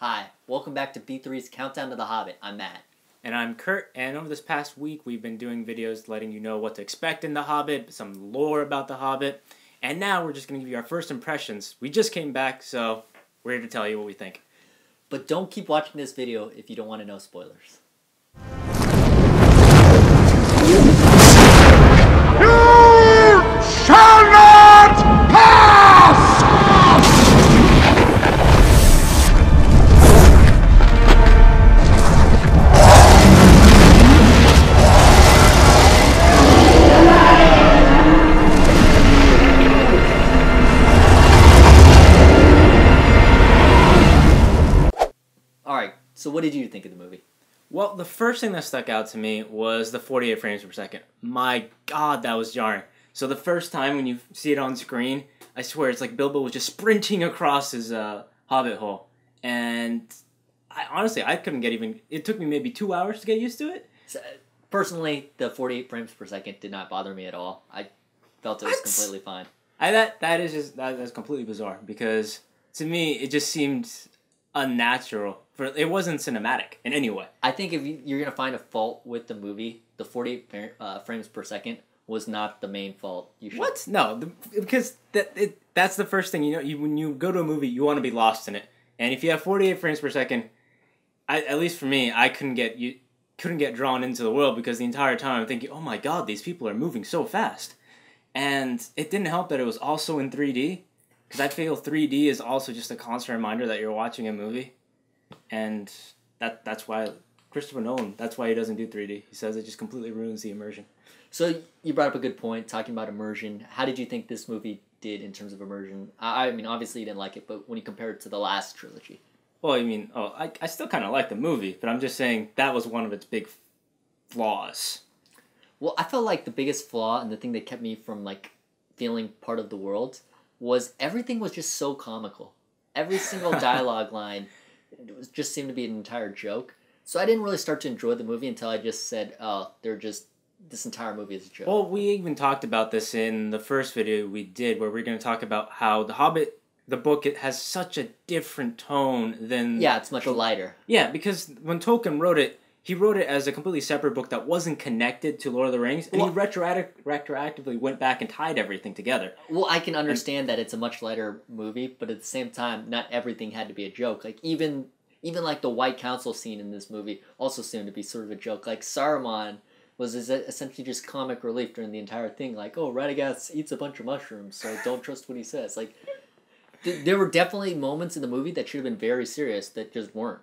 Hi, welcome back to B3's Countdown to the Hobbit. I'm Matt. And I'm Kurt, and over this past week we've been doing videos letting you know what to expect in The Hobbit, some lore about The Hobbit, and now we're just going to give you our first impressions. We just came back, so we're here to tell you what we think. But don't keep watching this video if you don't want to know spoilers. You shall not pass! Alright, so what did you think of the movie? Well, the first thing that stuck out to me was the 48 frames per second. My god, that was jarring. So the first time when you see it on screen, I swear it's like Bilbo was just sprinting across his Hobbit hole. And I couldn't get even... It took me maybe 2 hours to get used to it. So, personally, the 48 frames per second did not bother me at all. I felt it was completely fine. That's completely bizarre because to me it just seemed unnatural. It wasn't cinematic in any way. I think if you're going to find a fault with the movie, the 48 frames per second was not the main fault. What? No, because that's the first thing, when you go to a movie, you want to be lost in it. And if you have 48 frames per second, at least for me, I couldn't get drawn into the world because the entire time I'm thinking, oh my god, these people are moving so fast. And it didn't help that it was also in 3D, because I feel 3D is also just a constant reminder that you're watching a movie. And that's why Christopher Nolan, that's why he doesn't do 3D. He says it just completely ruins the immersion. So you brought up a good point, talking about immersion. How did you think this movie did in terms of immersion? I mean, obviously you didn't like it, but when you compare it to the last trilogy. Well, I still kind of like the movie, but I'm just saying that was one of its big flaws. Well, I felt like the biggest flaw and the thing that kept me from, feeling part of the world was everything was just so comical. Every single dialogue line just seemed to be an entire joke. So I didn't really start to enjoy the movie until I just said, oh, this entire movie is a joke. Well, we even talked about this in the first video we did, where we're going to talk about how The Hobbit, the book, it has such a different tone than... Yeah, it's much lighter. Yeah, because when Tolkien wrote it, he wrote it as a completely separate book that wasn't connected to Lord of the Rings, and he retroactively went back and tied everything together. Well, I can understand that it's a much lighter movie, but at the same time, not everything had to be a joke. Even the White Council scene in this movie also seemed to be sort of a joke. Saruman was essentially just comic relief during the entire thing. Radagast eats a bunch of mushrooms, so don't trust what he says. There were definitely moments in the movie that should have been very serious that just weren't.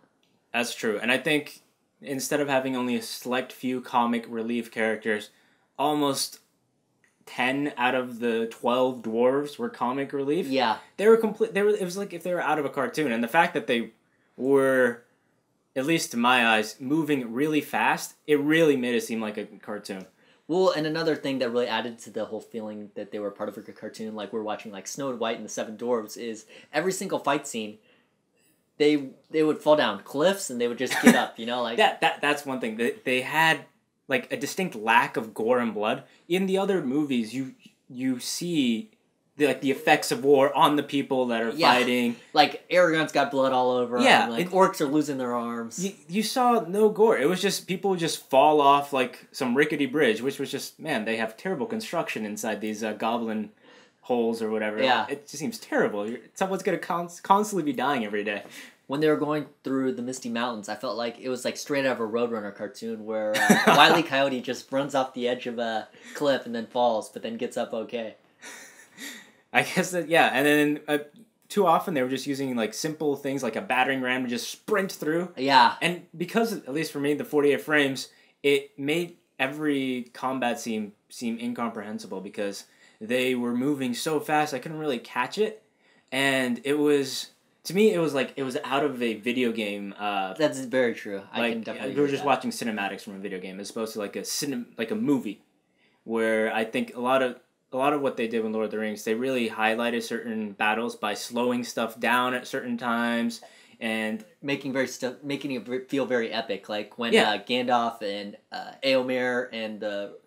That's true, and I think instead of having only a select few comic relief characters, almost 10 out of the 12 dwarves were comic relief. Yeah. It was like if they were out of a cartoon, and the fact that they were, at least to my eyes, moving really fast, it really made it seem like a cartoon. Well, and another thing that really added to the whole feeling that they were part of a cartoon, like we're watching Snow White and the Seven Dwarves, is every single fight scene, they would fall down cliffs and they would just get up, That's one thing. They had a distinct lack of gore and blood. In the other movies, you see the effects of war on the people that are fighting. Aragorn's got blood all over him. Orcs are losing their arms. You saw no gore. It was just people would just fall off some rickety bridge, which was just, man, they have terrible construction inside these goblin holes or whatever. Yeah. It just seems terrible. Someone's going to constantly be dying every day. When they were going through the Misty Mountains, I felt like it was straight out of a Roadrunner cartoon where Wile E. Coyote just runs off the edge of a cliff and then falls, but then gets up okay. I guess that, yeah, and then too often they were just using simple things like a battering ram to just sprint through. Yeah. And because, at least for me, the 48 frames, it made every combat seem incomprehensible because they were moving so fast I couldn't really catch it. And it was, to me, it was out of a video game. That's very true. I can definitely we were just watching cinematics from a video game as opposed to a movie, where I think a lot of what they did with Lord of the Rings, they really highlighted certain battles by slowing stuff down at certain times and making it feel very epic. Like when Gandalf and Éomer and the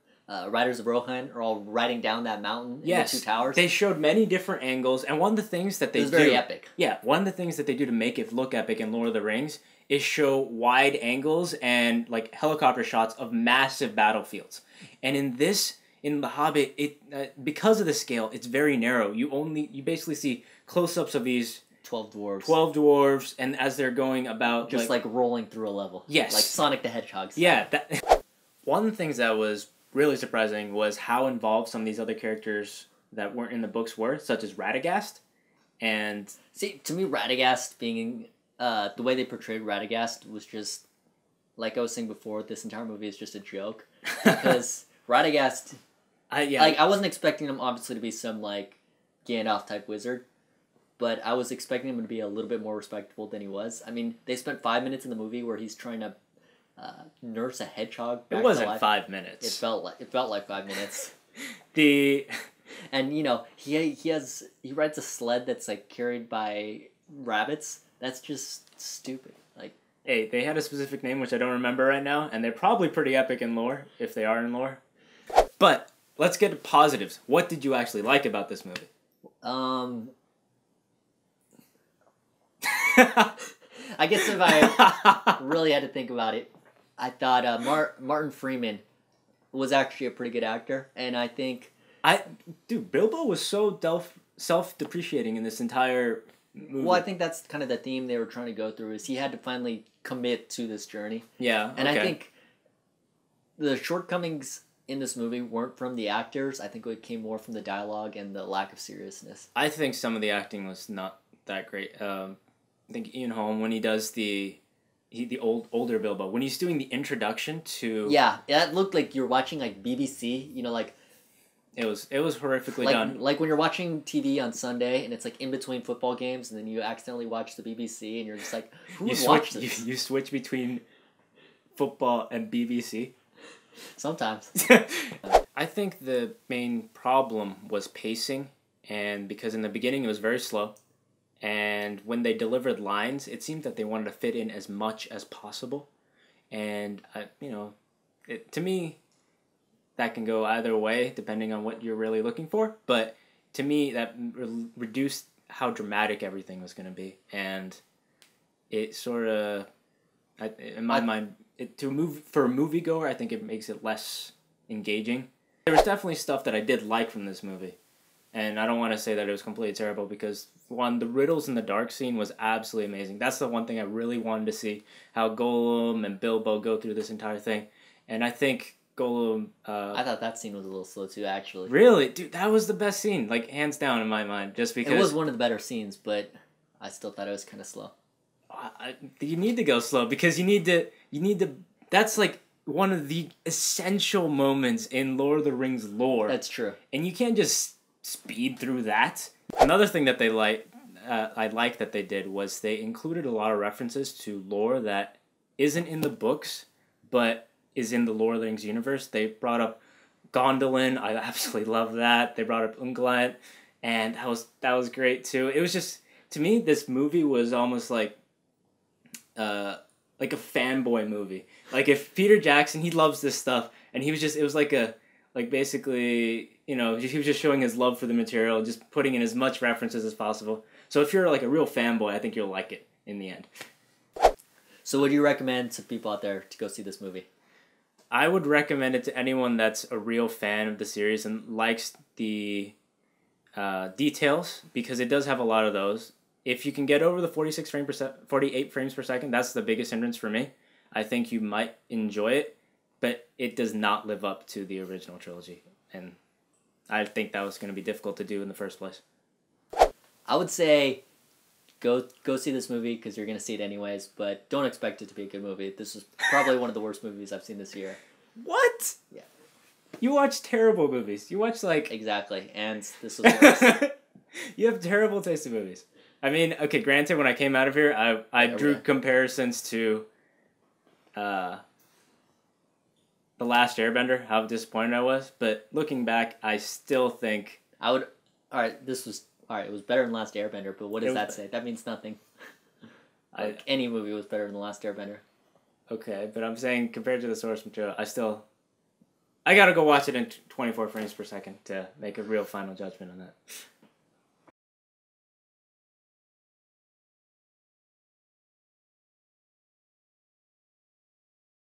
Riders of Rohan are all riding down that mountain in the two towers. They showed many different angles, and one of the things that they do... It was very epic. Yeah, one of the things that they do to make it look epic in Lord of the Rings is show wide angles and, like, helicopter shots of massive battlefields. And in The Hobbit, because of the scale, it's very narrow. You basically see close-ups of these... 12 dwarves. 12 dwarves, and as they're going about... Just, like rolling through a level. Yes. Like Sonic the Hedgehog style. Yeah. One of the things that was really surprising was how involved some of these other characters that weren't in the books were, such as Radagast. And... See, to me, Radagast being... the way they portrayed Radagast was just... Like I was saying before, this entire movie is just a joke. Because Radagast... Like, I wasn't expecting him, obviously, to be some, like, Gandalf-type wizard. But I was expecting him to be a little bit more respectable than he was. I mean, they spent 5 minutes in the movie where he's trying to nurse a hedgehog back It wasn't to life. 5 minutes. It felt like 5 minutes. And you know, he rides a sled that's like carried by rabbits. That's just stupid. Like, hey, they had a specific name which I don't remember right now, and they're probably pretty epic in lore if they are in lore. But let's get to positives. What did you actually like about this movie? I guess if I really had to think about it, I thought Martin Freeman was actually a pretty good actor, and I think... Bilbo was so self-depreciating in this entire movie. Well, I think that's kind of the theme they were trying to go through, is he had to finally commit to this journey. Yeah, and I think the shortcomings in this movie weren't from the actors. I think it came more from the dialogue and the lack of seriousness. I think some of the acting was not that great. I think Ian Holm, when he does the older Bilbo, when he's doing the introduction to... Yeah, that looked like you're watching, like, BBC, you know, like... It was horrifically done. Like when you're watching TV on Sunday, and it's, like, in between football games, and then you accidentally watch the BBC, and you're just like, who would watch this? You switch between football and BBC? Sometimes. I think the main problem was pacing, and because in the beginning it was very slow, and when they delivered lines, it seemed that they wanted to fit in as much as possible, and to me, that can go either way depending on what you're really looking for. But to me, that reduced how dramatic everything was going to be, and it sort of, in my mind, for a moviegoer, I think it makes it less engaging. There was definitely stuff that I did like from this movie. And I don't want to say that it was completely terrible because, one, the riddles in the dark scene was absolutely amazing. That's the one thing I really wanted to see, how Gollum and Bilbo go through this entire thing. And I think Gollum... I thought that scene was a little slow too, actually. Really? Dude, that was the best scene, like, hands down in my mind, just because... It was one of the better scenes, but I still thought it was kind of slow. You need to go slow because you need to... That's, like, one of the essential moments in Lord of the Rings lore. That's true. And you can't just speed through that. Another thing that I like that they did was they included a lot of references to lore that isn't in the books, but is in the Lord of the Rings universe. They brought up Gondolin. I absolutely love that. They brought up Ungoliant, and that was great too. It was just, to me, this movie was almost like a fanboy movie. Like if Peter Jackson, he loves this stuff, and it was basically, he was just showing his love for the material, just putting in as much references as possible. So if you're like a real fanboy, I think you'll like it in the end. So would you recommend to people out there to go see this movie? I would recommend it to anyone that's a real fan of the series and likes the details, because it does have a lot of those. If you can get over the 48 frames per second, that's the biggest hindrance for me. I think you might enjoy it, but it does not live up to the original trilogy, and I think that was going to be difficult to do in the first place. I would say go see this movie because you're going to see it anyways, but don't expect it to be a good movie. This is probably one of the worst movies I've seen this year. What? Yeah. You watch terrible movies. You watch like... Exactly, and this was worse. You have terrible taste in movies. I mean, okay, granted, when I came out of here, I drew comparisons to The Last Airbender, how disappointed I was, but looking back, I still think... Alright, it was better than Last Airbender, but what does that say? That means nothing. Any movie was better than The Last Airbender. Okay, but I'm saying compared to the source material, I still I gotta go watch it in 24 frames per second to make a real final judgment on that.